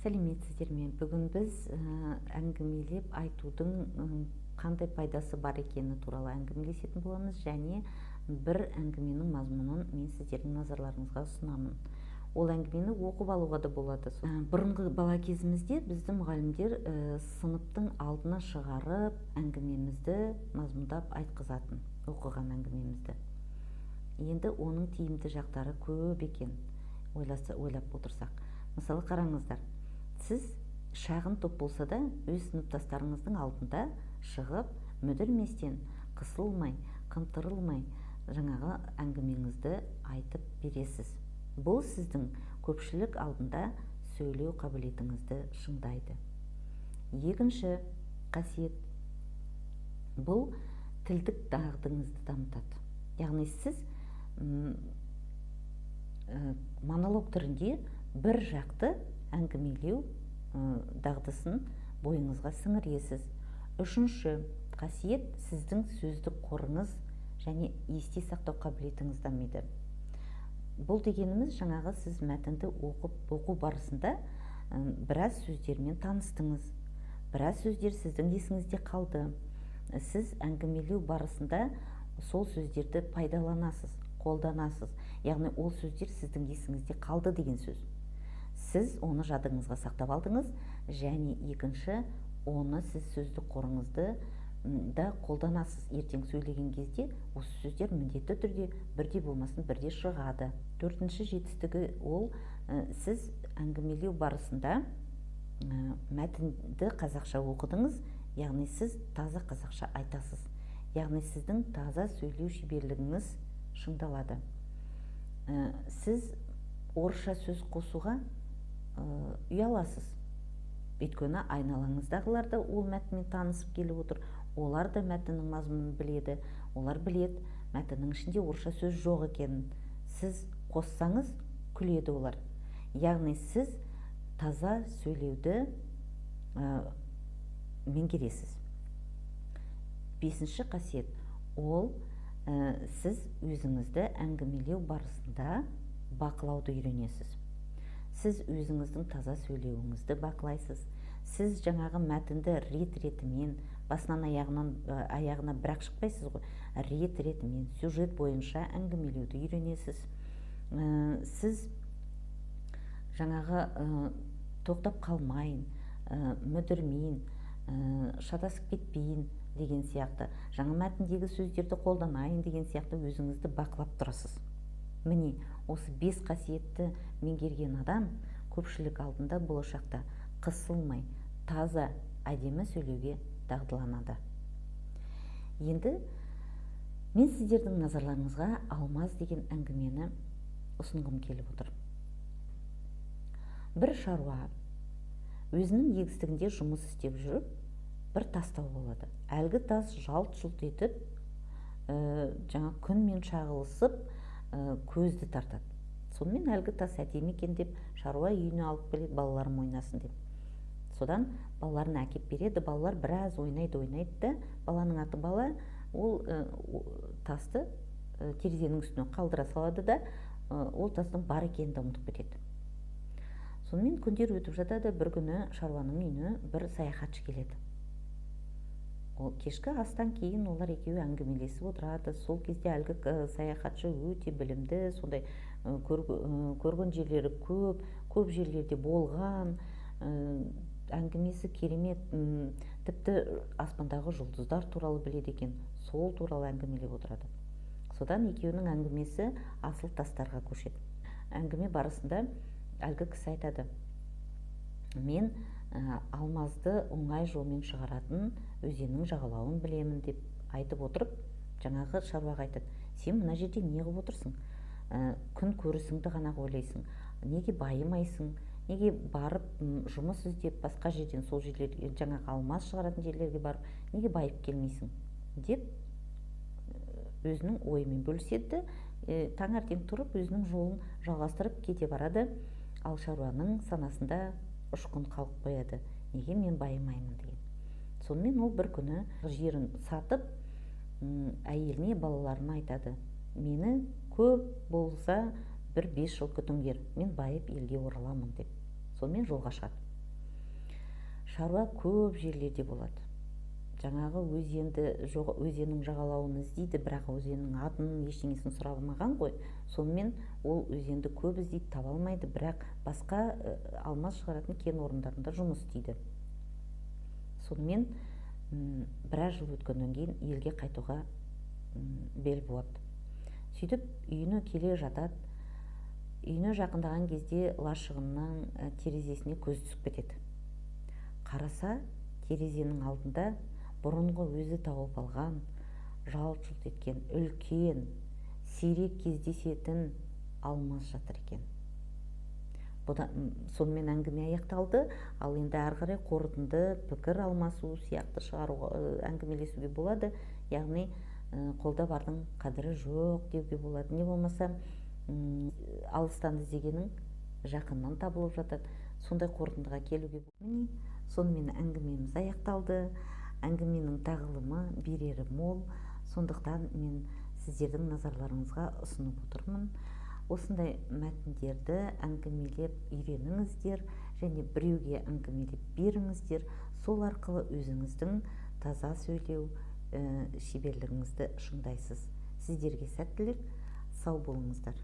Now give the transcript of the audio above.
Сәлеметсіздер ме? Бүгін біз әңгімелеп айтудың қандай пайдасы бар екені туралы әңгімелесетін боламыз, және бір әңгіменің мазмұнын мен сіздердің назарларыңызға ұсынамын. Ол әңгімені оқып алуға да болады. Бұрынғы бала кезімізде біздің мұғалімдер сыныптың алдына шығарып әңгімемізді мазмұндап айтқызатын, оқыған әңгімемізді. Енді оның тиімді жақтары көп екен, ойлап отырсақ. Мысалы, қараңыздар, сіз шағын топ болса да өз сыныптастарыңыздың алдында шығып, мүдірместен, қысылмай, қымтырылмай жаңағы әңгімеңізді айтып бересіз. Бұл сіздің көпшілік алдында сөйлеу қабілетіңізді шыңдайды. Екінші қасиет, бұл тілдік дағдыңызды дамытады. Яғни сіз монолог түрінде бір жақты әңгімелеу дағдысын бойыңызға сіңіресіз. Үшінші қасиет, сіздің сөздік қорыңыз және есте сақтау қабілетіңіз дамиды. Бұл дегеніміз, жаңағы сіз мәтінді оқу барысында біраз сөздермен таныстыңыз, біраз сөздер сіздің есіңізде қалды. Сіз әңгімелеу барысында сол сөздерді пайдаланасыз, қолданасыз. Яғни ол сөздер сіздің есіңізде қалды деген сөз. Сіз оны жадыңызға сақтап алдыңыз, және екінші, оны сіз сөздік қорыңызды да қолданасыз. Ертең сөйлеген кезде осы сөздер міндетті түрде бірде болмасын бірде шығады. Төртінші жетістігі, ол сіз әңгімелеу барысында мәтінді қазақша оқыдыңыз, яғни сіз таза қазақша айтасыз. Яғни сіздің таза сөйлеу шеберлігіңіз шыңдалады. Сіз орысша сөз қосуға ұяласыз. Өйткені айналаңыздағылар да ол мәтінмен танысып келіп отыр. Олар да мәтіннің мазмұнын біледі. Олар біледі, мәтіннің ішінде орысша сөз жоқ екенін. Сіз қоссаңыз, күледі олар. Яғни сіз таза сөйлеуді меңгересіз. Бесінші қасиет, ол сіз өзіңізді әңгімелеу барысында бақылауды үйренесіз. Сіз өзіңіздің таза сөйлеуіңізді бақылайсыз. Сіз жаңағы мәтінді рет-ретімен, басынан аяғына бірақ шықпайсыз ғой. Рет-ретімен, сюжет бойынша әңгімелеуді үйренесіз. Сіз жаңағы тоқтап қалмайын, мүдірмейін, шатасып кетпейін деген сияқты, жаңа мәтіндегі сөздерді қолданайын деген сияқты өзіңізді бақылап тұрасыз. Міне, осы 5 қасиетті меңгерген адам көпшілік алдында болашақта қысылмай, таза, әдемі сөйлеуге дағдыланады. Енді мен сіздердің назарларыңызға алмаз деген әңгімені ұсынғым келіп отыр. Бір шаруа өзінің егістігінде жұмыс істеп жүріп, бір тастау болады. Әлгі тас жалт-жұлт етіп, жаңа күнмен шағылысып, көзді тартады. Сонымен әлгі тас әдемі екен деп шаруа үйіне алып келеді, балаларым ойнасын деп. Содан балаларын әкеп береді, балалар біраз ойнайды да, баланың аты Бала, ол тасты терезенің үстіне қалдыра салады да, ол тастың бар екенін де ұмытып кетеді. Сонымен күндер өтіп жатады, бір күні шаруаның үйіне бір саяхатшы келеді. Ол кешкі астан кейін олар екеуі әңгімелесіп отырады. Сол кезде әлгі саяхатшы өте білімді, сондай көрген жерлері көп жерлерде болған, әңгімесі керемет, тіпті аспандағы жұлдыздар туралы біледі екен, сол туралы әңгімелеп отырады. Содан екеуінің әңгімесі асыл тастарға көшеді. Әңгіме барысында әлгі кісі айтады: мен алмазды оңай жолмен шығаратын өзеннің жағалауын білемін деп айтып отырып, жаңағы шаруаға айтады: сен мына жерде не қылып отырсың? Күн көрісіңді ғана ойлайсың. Неге байымайсың? Неге барып жұмыс іздеп басқа жерден сол жерлерге, жаңағы алмаз шығаратын жерлерге барып, неге байып келмейсің? Деп өзінің ойымен бөліседі. Таңертең тұрып, өзінің жолын жалғастырып кете барады. Ал шаруаның санасында ұшқын қалып қояды: неге мен байымаймын деген. Сонымен ол бір күні жерін сатып, әйеліне, балаларына айтады: мені көп болса бір 5 жыл күтіңдер, мен байып елге ораламын деп. Сонымен жолға шығады. шаруа көп жерлерде болады. Жаңағы өзеннің жағалауын іздейді, бірақ өзеннің атын ештеңесін сұрамаған ғой. Сонымен ол өзенді көп іздейді, таба алмайды, бірақ басқа алмас шығаратын кен орындарында жұмыс істейді. Сонымен біраз жыл өткеннен кейін елге қайтуға бел буады. Сөйтіп үйіне келе жатады. Үйіне жақындаған кезде лашығынан терезесіне көз түсіп кетеді. Қараса, терезенің алдында бұрынғы өзі тауып алған, жалт-жұлт еткен, үлкен, сирек кездесетін алмас жатыр екен. Сонымен әңгіме аяқталды, ал енді ары қарай қорытынды пікір алмасу сияқты шығаруға әңгімелесуге болады. Яғни қолда бардың қадірі жоқ деуге болады. Не болмаса алыстан іздегенің жақыннан табылып жатады. Сондай қорытындыға келуге болады. Сонымен әңгімеміз аяқталды. Әңгіменің тағылымы берері мол. Сондықтан мен сіздердің назарларыңызға ұсынып отырмын. Осындай мәтіндерді әңгімелеп үйреніңіздер және біреуге әңгімелеп беріңіздер. Сол арқылы өзіңіздің таза сөйлеу шеберлігіңізді шыңдайсыз. Сіздерге сәттілік, сау болыңыздар.